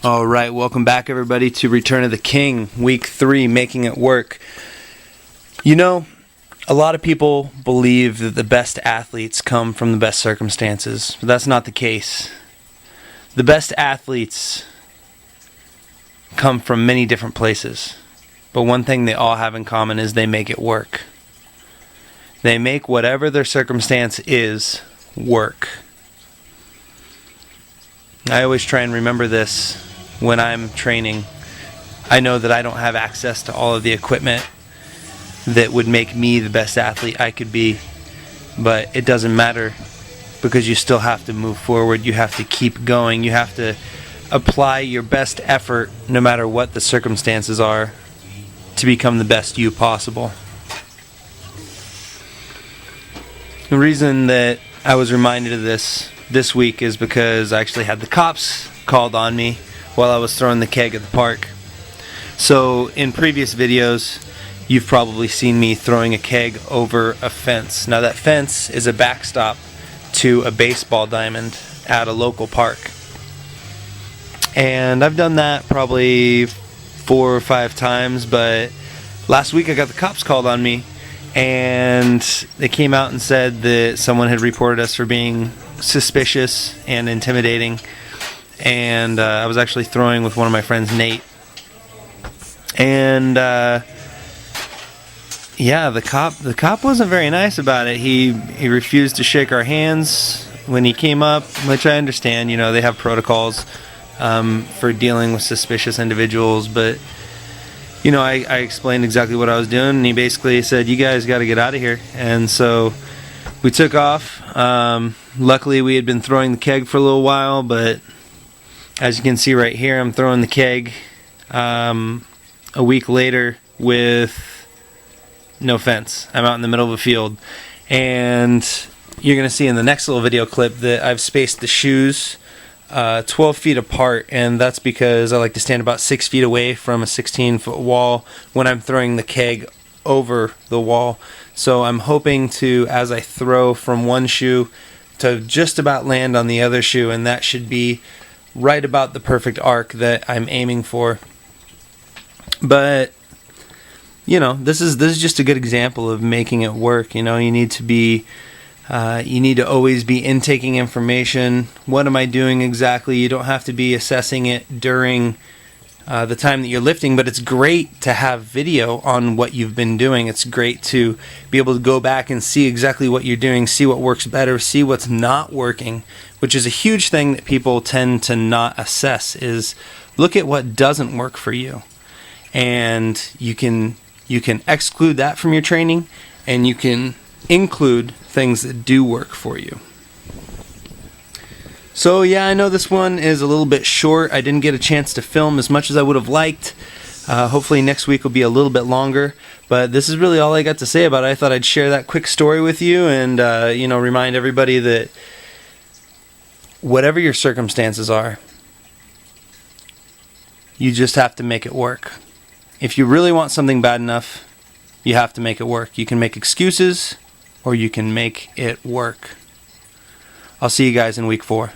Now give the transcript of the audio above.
Alright, welcome back everybody to Return of the King, Week 3, Making It Work. You know, a lot of people believe that the best athletes come from the best circumstances, but that's not the case. The best athletes come from many different places, but one thing they all have in common is they make it work. They make whatever their circumstance is work. I always try and remember this when I'm training. I know that I don't have access to all of the equipment that would make me the best athlete I could be, but it doesn't matter because you still have to move forward. You have to keep going. You have to apply your best effort no matter what the circumstances are to become the best you possible. The reason that I was reminded of this week is because I actually had the cops called on me while I was throwing the keg at the park. So in previous videos, you've probably seen me throwing a keg over a fence. Now that fence is a backstop to a baseball diamond at a local park. And I've done that probably 4 or 5 times, but last week I got the cops called on me, and they came out and said that someone had reported us for being suspicious and intimidating. And I was actually throwing with one of my friends, Nate. And yeah, the cop wasn't very nice about it. He refused to shake our hands when he came up, which I understand. You know, they have protocols for dealing with suspicious individuals. But you know, I explained exactly what I was doing, and he basically said, "You guys got to get out of here." And so we took off. Luckily, we had been throwing the keg for a little while, but as you can see right here, I'm throwing the keg a week later with no fence. I'm out in the middle of a field, and you're going to see in the next little video clip that I've spaced the shoes 12 feet apart, and that's because I like to stand about 6 feet away from a 16-foot wall when I'm throwing the keg over the wall. So I'm hoping to, as I throw from one shoe, to just about land on the other shoe, and that should be right about the perfect arc that I'm aiming for. But you know, this is just a good example of making it work. You know, you need to always be intaking information. What am I doing exactly? You don't have to be assessing it during the time that you're lifting, but it's great to have video on what you've been doing. It's great to be able to go back and see exactly what you're doing, see what works better, see what's not working, which is a huge thing that people tend to not assess, is look at what doesn't work for you. And you can exclude that from your training, and you can include things that do work for you. So yeah, I know this one is a little bit short. I didn't get a chance to film as much as I would have liked. Hopefully next week will be a little bit longer, but this is really all I got to say about it. I thought I'd share that quick story with you, and you know, remind everybody that whatever your circumstances are, you just have to make it work. If you really want something bad enough, you have to make it work. You can make excuses, or you can make it work. I'll see you guys in week 4.